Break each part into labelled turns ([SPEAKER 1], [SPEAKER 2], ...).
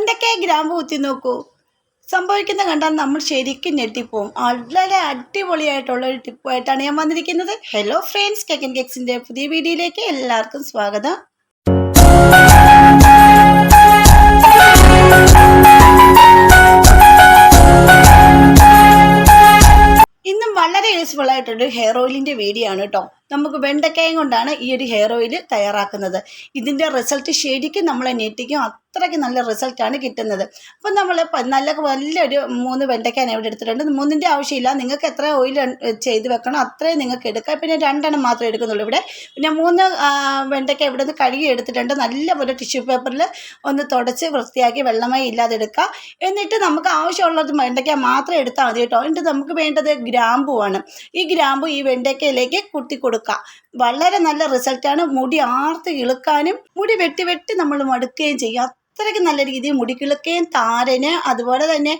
[SPEAKER 1] വെണ്ടയ്ക്കായ ഗ്രാമ്പ് കുത്തി നോക്കൂ. സംഭവിക്കുന്ന കണ്ടാൽ നമ്മൾ ശരിക്കും ഞെട്ടിപ്പോവും. വളരെ അടിപൊളിയായിട്ടുള്ള ഒരു ടിപ്പുമായിട്ടാണ് ഞാൻ വന്നിരിക്കുന്നത്. ഹലോ ഫ്രണ്ട്സ്, കേക്ക് ആൻഡ് കേക്സിൻ്റെ പുതിയ വീഡിയോയിലേക്ക് എല്ലാവർക്കും സ്വാഗതം. ഇന്നും വളരെ യൂസ്ഫുൾ ആയിട്ടൊരു ഹെയർ ഓയിലിൻ്റെ വീഡിയോ ആണ് കേട്ടോ. നമുക്ക് വെണ്ടയ്ക്കായും കൊണ്ടാണ് ഈ ഒരു ഹെയർ ഓയിൽ തയ്യാറാക്കുന്നത്. ഇതിൻ്റെ റിസൾട്ട് ശരിക്കും നമ്മളെ ഞെട്ടിക്കും. അത്രയ്ക്ക് നല്ല റിസൾട്ടാണ് കിട്ടുന്നത്. അപ്പം നമ്മൾ വലിയൊരു 3 വെണ്ടയ്ക്കാണ് ഇവിടെ എടുത്തിട്ടുണ്ട്. 3ൻ്റെ ആവശ്യമില്ല. നിങ്ങൾക്ക് എത്ര ഓയിൽ ചെയ്ത് വെക്കണം അത്രയും നിങ്ങൾക്ക് എടുക്കാം. പിന്നെ 2 എണ്ണം മാത്രമേ എടുക്കുന്നുള്ളൂ ഇവിടെ. പിന്നെ 3 വെണ്ടയ്ക്ക ഇവിടെ നിന്ന് കഴുകി എടുത്തിട്ടുണ്ട്. നല്ലപോലെ ടിഷ്യൂ പേപ്പറിൽ ഒന്ന് തുടച്ച് വൃത്തിയാക്കി വെള്ളമായി ഇല്ലാതെ എടുക്കുക. എന്നിട്ട് നമുക്ക് ആവശ്യമുള്ളത് വെണ്ടയ്ക്ക മാത്രം എടുത്താൽ മതി കേട്ടോ. എന്നിട്ട് നമുക്ക് വേണ്ടത് ഗ്രാമ്പുവാണ്. ഈ ഗ്രാമ്പു ഈ വെണ്ടയ്ക്കയിലേക്ക് കുത്തി കൊടുക്കുക. വളരെ നല്ല റിസൾട്ടാണ്. മുടി ആർത്ത് ഇളുക്കാനും മുടി വെട്ടി നമ്മൾ മടുക്കുകയും ചെയ്യും. അത്രയ്ക്ക് നല്ല രീതിയിൽ മുടി കിളുക്കുകയും താരന് അതുപോലെ തന്നെ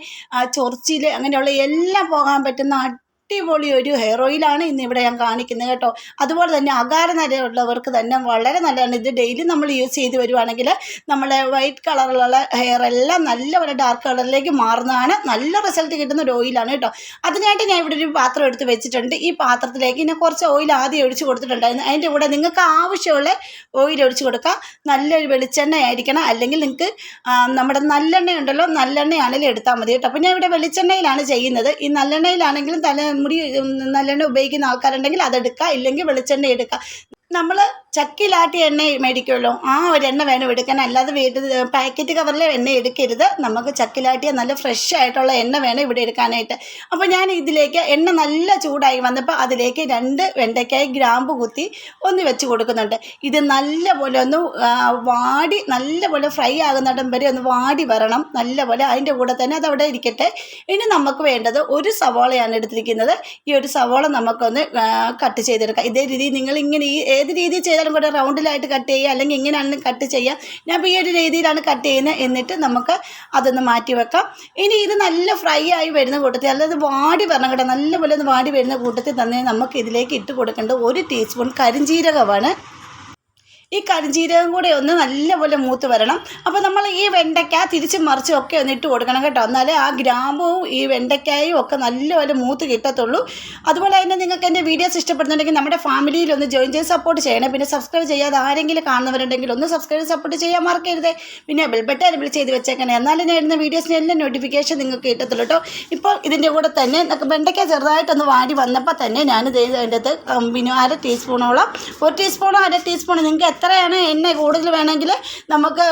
[SPEAKER 1] ചൊറിച്ചിൽ അങ്ങനെയുള്ള എല്ലാം പോകാൻ പറ്റുന്ന അടിപൊളി ഒരു ഹെയർ ഓയിലാണ് ഇന്നിവിടെ ഞാൻ കാണിക്കുന്നത് കേട്ടോ. അതുപോലെ തന്നെ അകാരനരയുള്ളവർക്ക് തന്നെ വളരെ നല്ലതാണ്. ഇത് ഡെയിലി നമ്മൾ യൂസ് ചെയ്ത് വരുവാണെങ്കിൽ നമ്മളെ വൈറ്റ് കളറിലുള്ള ഹെയർ എല്ലാം നല്ലപോലെ ഡാർക്ക് കളറിലേക്ക് മാറുന്നതാണ്. നല്ല റിസൾട്ട് കിട്ടുന്ന ഒരു ഓയിലാണ് കേട്ടോ. അതിനായിട്ട് ഞാൻ ഇവിടെ ഒരു പാത്രം എടുത്ത് വെച്ചിട്ടുണ്ട്. ഈ പാത്രത്തിലേക്ക് ഞാൻ കുറച്ച് ഓയിൽ ആദ്യം ഒഴിച്ച് കൊടുത്തിട്ടുണ്ടായിരുന്നു. അതിൻ്റെ കൂടെ നിങ്ങൾക്ക് ആവശ്യമുള്ള ഓയിൽ ഒഴിച്ച് കൊടുക്കുക. നല്ലൊരു വെളിച്ചെണ്ണ ആയിരിക്കണം. അല്ലെങ്കിൽ നിങ്ങൾക്ക് നമ്മുടെ നല്ലെണ്ണ ഉണ്ടല്ലോ, നല്ലെണ്ണയാണെങ്കിലും എടുത്താൽ മതി കേട്ടോ. അപ്പോൾ ഞാൻ ഇവിടെ വെളിച്ചെണ്ണയിലാണ് ചെയ്യുന്നത്. ഈ നല്ലെണ്ണയിലാണെങ്കിലും മുടി നല്ലെണ്ണ ഉപയോഗിക്കുന്ന ആൾക്കാരുണ്ടെങ്കിൽ അതെടുക്കുക, ഇല്ലെങ്കിൽ വെളിച്ചെണ്ണ എടുക്കുക. നമ്മൾ ചക്കിലാട്ടിയ എണ്ണ മേടിക്കുമല്ലോ, ആ ഒരു എണ്ണ വേണം എടുക്കാൻ. അല്ലാതെ വീട്ടിൽ പാക്കറ്റ് കവറിലെ എണ്ണ എടുക്കരുത്. നമുക്ക് ചക്കിലാട്ടിയ നല്ല ഫ്രഷ് ആയിട്ടുള്ള എണ്ണ വേണം ഇവിടെ എടുക്കാനായിട്ട്. അപ്പോൾ ഞാൻ ഇതിലേക്ക് എണ്ണ നല്ല ചൂടായി വന്നപ്പോൾ അതിലേക്ക് 2 വെണ്ടയ്ക്കായ ഗ്രാമ്പ് കുത്തി ഒന്ന് വെച്ച് കൊടുക്കുന്നുണ്ട്. ഇത് നല്ലപോലെ ഒന്ന് വാടി നല്ലപോലെ ഫ്രൈ ആകുന്നിടം വരെ ഒന്ന് വാടി വരണം നല്ലപോലെ. അതിൻ്റെ കൂടെ തന്നെ അതവിടെ ഇരിക്കട്ടെ. ഇനി നമുക്ക് വേണ്ടത് ഒരു സവാളയാണ് എടുത്തിരിക്കുന്നത്. ഈ ഒരു സവാള നമുക്കൊന്ന് കട്ട് ചെയ്തെടുക്കാം. ഇതേ രീതിയിൽ നിങ്ങൾ ഇങ്ങനെ ഏത് രീതിയിൽ ചെയ്താലും കൂടെ റൗണ്ടിലായിട്ട് കട്ട് ചെയ്യുക, അല്ലെങ്കിൽ ഇങ്ങനെയാണെങ്കിലും കട്ട് ചെയ്യാം. ഞാൻ ഇപ്പോൾ ഈ ഒരു രീതിയിലാണ് കട്ട് ചെയ്യുന്നത്. എന്നിട്ട് നമുക്ക് അതൊന്ന് മാറ്റി വെക്കാം. ഇനി ഇത് നല്ല ഫ്രൈ ആയി വരുന്ന കൂട്ടത്തിൽ, അല്ലാതെ വാടി വരണം കേട്ടോ, നല്ലപോലെ ഒന്ന് വാടി വരുന്ന കൂട്ടത്തിൽ തന്നെ നമുക്ക് ഇതിലേക്ക് ഇട്ട് കൊടുക്കേണ്ടത് 1 ടീസ്പൂൺ കരിഞ്ജീരകമാണ്. ഈ കരിഞ്ജീരകം കൂടെ ഒന്ന് നല്ലപോലെ മൂത്ത് വരണം. അപ്പോൾ നമ്മൾ ഈ വെണ്ടയ്ക്ക തിരിച്ചും മറിച്ചും ഒക്കെ ഒന്ന് ഇട്ട് കൊടുക്കണം കേട്ടോ. എന്നാലേ ആ ഗ്രാമ്പും ഈ വെണ്ടയ്ക്കായും ഒക്കെ നല്ലപോലെ മൂത്ത് കിട്ടത്തുള്ളൂ. അതുപോലെ തന്നെ നിങ്ങൾക്ക് എൻ്റെ വീഡിയോസ് ഇഷ്ടപ്പെടുന്നുണ്ടെങ്കിൽ നമ്മുടെ ഫാമിലിയിൽ ഒന്ന് ജോയിൻ ചെയ്ത് സപ്പോർട്ട് ചെയ്യണം. പിന്നെ സബ്സ്ക്രൈബ് ചെയ്യാതെ ആരെങ്കിലും കാണുന്നവരുണ്ടെങ്കിൽ ഒന്ന് സബ്സ്ക്രൈബ് സപ്പോർട്ട് ചെയ്യാൻ മറക്കരുത്. പിന്നെ ബെൽ ബട്ടൺ എനേബിൾ ചെയ്ത് വെച്ചേക്കണേ. എന്നാലും ഞാൻ ഇടുന്ന വീഡിയോസിന് എല്ലാം നോട്ടിഫിക്കേഷൻ നിങ്ങൾക്ക് കിട്ടത്തുള്ളൂ കേട്ടോ. ഇപ്പോൾ ഇതിൻ്റെ കൂടെ തന്നെ വെണ്ടയ്ക്ക ചെറുതായിട്ടൊന്ന് വാടി വന്നപ്പോൾ തന്നെ ഞാൻ അതിൻ്റെ അകത്ത് പിന്നെ 1/2 ടീസ്പൂണോളം 1 ടീസ്പൂണോ 1/2 ടീസ്പൂൺ നിങ്ങൾക്ക് എത്രയാണ് എണ്ണ കൂടുതൽ വേണമെങ്കിൽ നമുക്ക്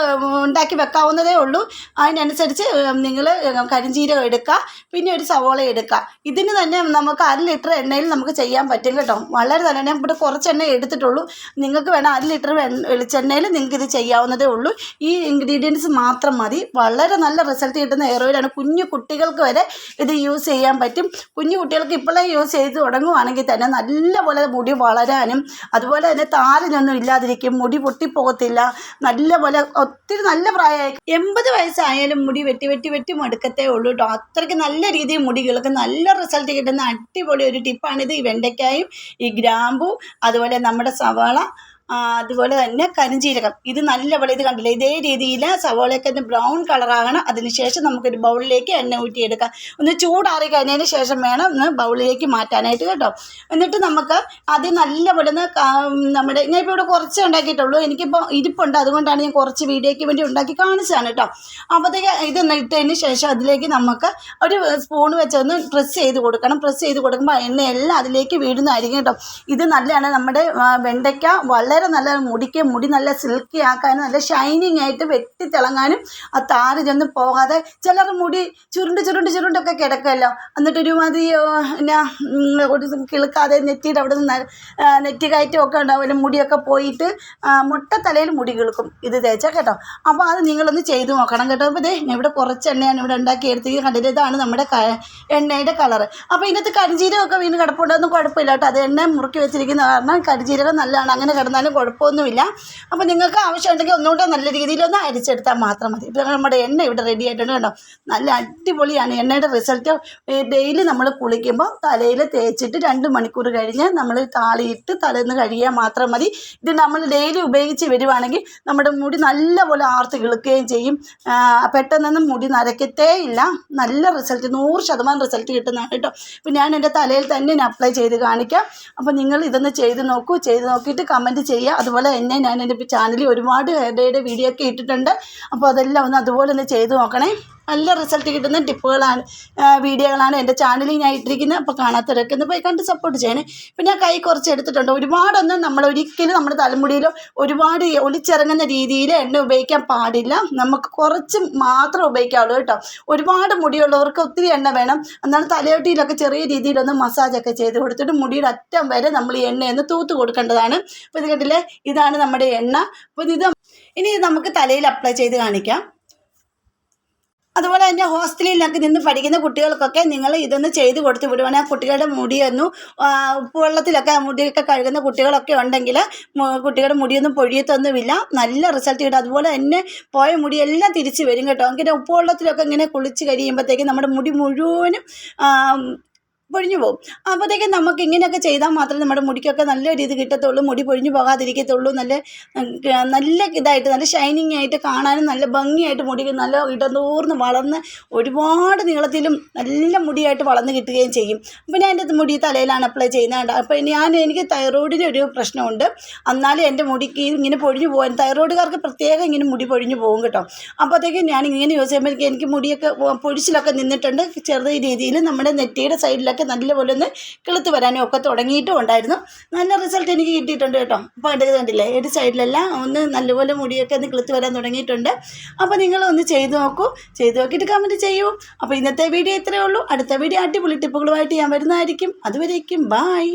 [SPEAKER 1] ഉണ്ടാക്കി വെക്കാവുന്നതേ ഉള്ളൂ. അതിനനുസരിച്ച് നിങ്ങൾ കരിഞ്ജീരകം എടുക്കുക. പിന്നെ ഒരു സവോള എടുക്കുക. ഇതിന് തന്നെ നമുക്ക് 1/2 ലിറ്റർ എണ്ണയിൽ നമുക്ക് ചെയ്യാൻ പറ്റും കേട്ടോ. വളരെ നല്ല, ഞാൻ ഇവിടെ കുറച്ച് എണ്ണ എടുത്തിട്ടുള്ളൂ. നിങ്ങൾക്ക് വേണം 1/2 ലിറ്റർ വെളിച്ചെണ്ണയിൽ നിങ്ങൾക്ക് ഇത് ചെയ്യാവുന്നതേ ഉള്ളൂ. ഈ ഇൻഗ്രീഡിയൻസ് മാത്രം മതി. വളരെ നല്ല റിസൾട്ട് കിട്ടുന്ന ഹെയർ ഓയിലാണ്. കുഞ്ഞു കുട്ടികൾക്ക് വരെ ഇത് യൂസ് ചെയ്യാൻ പറ്റും. കുഞ്ഞു കുട്ടികൾക്ക് ഇപ്പോഴേ യൂസ് ചെയ്ത് തുടങ്ങുവാണെങ്കിൽ തന്നെ നല്ലപോലെ മുടി വളരാനും അതുപോലെ തന്നെ താരനൊന്നും ഇല്ലാതിരിക്കും. മുടി പൊട്ടിപ്പോകത്തില്ല. നല്ലപോലെ ഒത്തിരി നല്ല പ്രായമായി 80 വയസ്സായാലും മുടി വെട്ടി മടുക്കത്തേ ഉള്ളൂ കേട്ടോ. അത്രയ്ക്ക് നല്ല രീതിയിൽ മുടികൾക്ക് നല്ല റിസൾട്ട് കിട്ടുന്ന അടിപൊളി ഒരു ടിപ്പാണിത്. ഈ വെണ്ടയ്ക്കായും ഈ ഗ്രാമ്പും അതുപോലെ നമ്മുടെ സവാള അതുപോലെ തന്നെ കരിഞ്ജീരകം ഇത് നല്ലപോലെ ഇത് കണ്ടില്ലേ, ഇതേ രീതിയിൽ സവോളയൊക്കെ ഒന്ന് ബ്രൗൺ കളറാകണം. അതിനുശേഷം നമുക്കൊരു ബൗളിലേക്ക് എണ്ണ ഊറ്റിയെടുക്കാം. ഒന്ന് ചൂടാറി കഴിഞ്ഞതിന് ശേഷം വേണം ഒന്ന് ബൗളിലേക്ക് മാറ്റാനായിട്ട് കേട്ടോ. എന്നിട്ട് നമുക്ക് അത് നല്ലപോലെ ഒന്ന് നമ്മുടെ ഞാൻ ഇപ്പോൾ ഇവിടെ കുറച്ചേ ഉണ്ടാക്കിയിട്ടുള്ളൂ. എനിക്കിപ്പോൾ ഇരിപ്പുണ്ട്, അതുകൊണ്ടാണ് ഞാൻ കുറച്ച് വീഡിയോയ്ക്ക് വേണ്ടി ഉണ്ടാക്കി കാണിച്ചതാണ് കേട്ടോ. അപ്പോഴത്തേക്ക് ഇതൊന്ന് ഇട്ടതിന് ശേഷം അതിലേക്ക് നമുക്ക് ഒരു സ്പൂൺ വെച്ചൊന്ന് പ്രസ് ചെയ്ത് കൊടുക്കണം. പ്രസ് ചെയ്ത് കൊടുക്കുമ്പോൾ എണ്ണയെല്ലാം അതിലേക്ക് വീഴുന്നതായിരിക്കും കേട്ടോ. ഇത് നല്ലതാണ്. നമ്മുടെ വെണ്ടയ്ക്ക വളരെ നല്ല മുടി നല്ല സിൽക്കി ആക്കാനും നല്ല ഷൈനിങ് ആയിട്ട് വെട്ടിത്തിളങ്ങാനും ആ താര് ചെന്ന് പോകാതെ. ചിലർ മുടി ചുരുണ്ടൊക്കെ കിടക്കുമല്ലോ, എന്നിട്ട് ഒരുമാതിരി പിന്നെ ഒരു കിളുക്കാതെ നെറ്റിയുടെ അവിടെ നിന്ന് നെറ്റി കയറ്റമൊക്കെ ഉണ്ടാവില്ല, മുടിയൊക്കെ പോയിട്ട് മുട്ടത്തലയിൽ മുടി കിളുക്കും ഇത് തേച്ചാൽ കേട്ടോ. അപ്പോൾ അത് നിങ്ങളൊന്ന് ചെയ്ത് നോക്കണം കേട്ടോ. അപ്പോൾ ഇതേ ഇവിടെ കുറച്ച് എണ്ണയാണ് ഇവിടെ ഉണ്ടാക്കിയെടുത്ത് കണ്ടിട്ട് ഇതാണ് നമ്മുടെ എണ്ണയുടെ കളറ്. അപ്പോൾ ഇതിനകത്ത് കരിഞ്ജീരകമൊക്കെ വീണ് കിടപ്പുണ്ടൊന്നും കുഴപ്പമില്ല കേട്ടോ. അത് എണ്ണ മുറുക്കി വെച്ചിരിക്കുന്ന കാരണം കരിഞ്ജീരകം നല്ലതാണ്. അങ്ങനെ കിടന്നാലും ചെയ്താലും കുഴപ്പമൊന്നുമില്ല. അപ്പോൾ നിങ്ങൾക്ക് ആവശ്യമുണ്ടെങ്കിൽ ഒന്നുകൂടെ നല്ല രീതിയിലൊന്ന് അരിച്ചെടുത്താൽ മാത്രം മതി. ഇപ്പോൾ നമ്മുടെ എണ്ണ ഇവിടെ റെഡി ആയിട്ടുണ്ട് കേട്ടോ. നല്ല അടിപൊളിയാണ് എണ്ണയുടെ റിസൾട്ട്. ഡെയിലി നമ്മൾ കുളിക്കുമ്പോൾ തലയിൽ തേച്ചിട്ട് 2 മണിക്കൂർ കഴിഞ്ഞ് നമ്മൾ താളിയിട്ട് തലേന്ന് കഴുകിയാൽ മാത്രം മതി. ഇത് നമ്മൾ ഡെയിലി ഉപയോഗിച്ച് വരുവാണെങ്കിൽ നമ്മുടെ മുടി നല്ലപോലെ ആർത്ത് കിളുക്കുകയും ചെയ്യും. പെട്ടെന്നൊന്നും മുടി നരക്കത്തേ ഇല്ല. നല്ല റിസൾട്ട് 100% റിസൾട്ട് കിട്ടുന്നതാണ് കേട്ടോ. ഇപ്പോൾ ഞാൻ എൻ്റെ തലയിൽ തന്നെ അപ്ലൈ ചെയ്ത് കാണിക്കാം. അപ്പോൾ നിങ്ങൾ ഇതൊന്ന് ചെയ്ത് നോക്കൂ. ചെയ്ത് നോക്കിയിട്ട് കമൻറ്റ് ചെയ്യുക. അതുപോലെ തന്നെ ഞാൻ എൻ്റെ ചാനലിൽ ഒരുപാട് ഹെയർ ഡേയുടെ വീഡിയോ ഒക്കെ ഇട്ടിട്ടുണ്ട്. അപ്പോൾ അതെല്ലാം ഒന്ന് അതുപോലെ ഒന്ന് ചെയ്ത് നോക്കണേ. നല്ല റിസൾട്ട് കിട്ടുന്ന ടിപ്പുകളാണ് വീഡിയോകളാണ് എൻ്റെ ചാനലിൽ ഞാൻ ഇട്ടിരിക്കുന്നത്. അപ്പോൾ കാണാത്തവരൊക്കെ ഒന്ന് പോയി കണ്ട് സപ്പോർട്ട് ചെയ്യണേ. ഇപ്പോൾ ഞാൻ കൈ കുറച്ച് എടുത്തിട്ടുണ്ട്. ഒരുപാടൊന്നും നമ്മൾ ഒരിക്കലും നമ്മുടെ തലമുടിയിൽ ഒരുപാട് ഒലിച്ചിറങ്ങുന്ന രീതിയിൽ എണ്ണ ഉപയോഗിക്കാൻ പാടില്ല. നമുക്ക് കുറച്ച് മാത്രം ഉപയോഗിക്കാവുള്ളൂ കേട്ടോ. ഒരുപാട് മുടിയുള്ളവർക്ക് ഒത്തിരി എണ്ണ വേണം. എന്നാൽ തലയോട്ടിയിലൊക്കെ ചെറിയ രീതിയിലൊന്ന് മസാജൊക്കെ ചെയ്ത് കൊടുത്തിട്ട് മുടിയുടെ അറ്റം വരെ നമ്മൾ ഈ എണ്ണയൊന്ന് തൂത്ത് കൊടുക്കേണ്ടതാണ്. അപ്പോൾ ഇത് കണ്ടില്ലേ, ഇതാണ് നമ്മുടെ എണ്ണ. അപ്പോൾ ഇനി നമുക്ക് തലയിൽ അപ്ലൈ ചെയ്ത് കാണിക്കാം. അതുപോലെ തന്നെ ഹോസ്റ്റലിലൊക്കെ നിന്ന് പഠിക്കുന്ന കുട്ടികൾക്കൊക്കെ നിങ്ങൾ ഇതൊന്ന് ചെയ്ത് കൊടുത്ത് വിടുവാണെങ്കിൽ ആ കുട്ടികളുടെ മുടിയൊന്നും ഉപ്പുവെള്ളത്തിലൊക്കെ മുടിയൊക്കെ കഴുകുന്ന കുട്ടികളൊക്കെ ഉണ്ടെങ്കിൽ കുട്ടികളുടെ മുടിയൊന്നും പൊഴിയത്തൊന്നുമില്ല. നല്ല റിസൾട്ട് കിട്ടും. അതുപോലെ തന്നെ പോയ മുടിയെല്ലാം തിരിച്ച് വരും കേട്ടോ. അങ്ങനെ ഉപ്പുവെള്ളത്തിലൊക്കെ ഇങ്ങനെ കുളിച്ച് കഴിയുമ്പോഴത്തേക്കും നമ്മുടെ മുടി മുഴുവനും പൊഴിഞ്ഞു പോകും. അപ്പോഴത്തേക്കും നമുക്ക് ഇങ്ങനെയൊക്കെ ചെയ്താൽ മാത്രമേ നമ്മുടെ മുടിക്കൊക്കെ നല്ല രീതി കിട്ടത്തുള്ളൂ. മുടി പൊഴിഞ്ഞു പോകാതിരിക്കത്തുള്ളൂ. നല്ല ഇതായിട്ട് നല്ല ഷൈനിങ് ആയിട്ട് കാണാനും നല്ല ഭംഗിയായിട്ട് മുടി നല്ല ഇടതൂർന്ന് വളർന്ന് ഒരുപാട് നീളത്തിലും നല്ല മുടിയായിട്ട് വളർന്ന് കിട്ടുകയും ചെയ്യും. അപ്പോൾ ഞാൻ എൻ്റെ മുടി തലയിലാണ് അപ്ലൈ ചെയ്യുന്നത്. അപ്പോൾ എനിക്ക് തൈറോയിഡിന് ഒരു പ്രശ്നമുണ്ട്. എന്നാലും എൻ്റെ മുടിക്ക് ഇങ്ങനെ പൊഴിഞ്ഞു പോകാൻ തൈറോയിഡുകാർക്ക് പ്രത്യേകം ഇങ്ങനെ മുടി പൊഴിഞ്ഞു പോകും കേട്ടോ. അപ്പോഴത്തേക്കും ഞാൻ ഇങ്ങനെ യൂസ് ചെയ്യുമ്പോൾ എനിക്ക് മുടിയൊക്കെ പൊഴിച്ചിലൊക്കെ നിന്നിട്ടുണ്ട്. ചെറിയ രീതിയിൽ നമ്മുടെ നെറ്റിയുടെ സൈഡിലൊക്കെ നല്ലപോലെ ഒന്ന് കിളുത്ത് വരാനും ഒക്കെ തുടങ്ങിയിട്ടും ഉണ്ടായിരുന്നു. നല്ല റിസൾട്ട് എനിക്ക് കിട്ടിയിട്ടുണ്ട് കേട്ടോ. അപ്പോൾ എൻ്റെ കണ്ടില്ലേ, ഒരു സൈഡിലെല്ലാം ഒന്ന് നല്ലപോലെ മുടിയൊക്കെ ഒന്ന് കിളുത്ത് വരാൻ തുടങ്ങിയിട്ടുണ്ട്. അപ്പോൾ നിങ്ങളൊന്ന് ചെയ്ത് നോക്കൂ. ചെയ്ത് നോക്കിയിട്ട് കമൻറ്റ് ചെയ്യൂ. അപ്പോൾ ഇന്നത്തെ വീഡിയോ ഇത്രയേ ഉള്ളൂ. അടുത്ത വീഡിയോ അടിപൊളി ടിപ്പുകളുമായിട്ട് ഞാൻ വരുന്നതായിരിക്കും. അതുവരേക്കും ബായ്.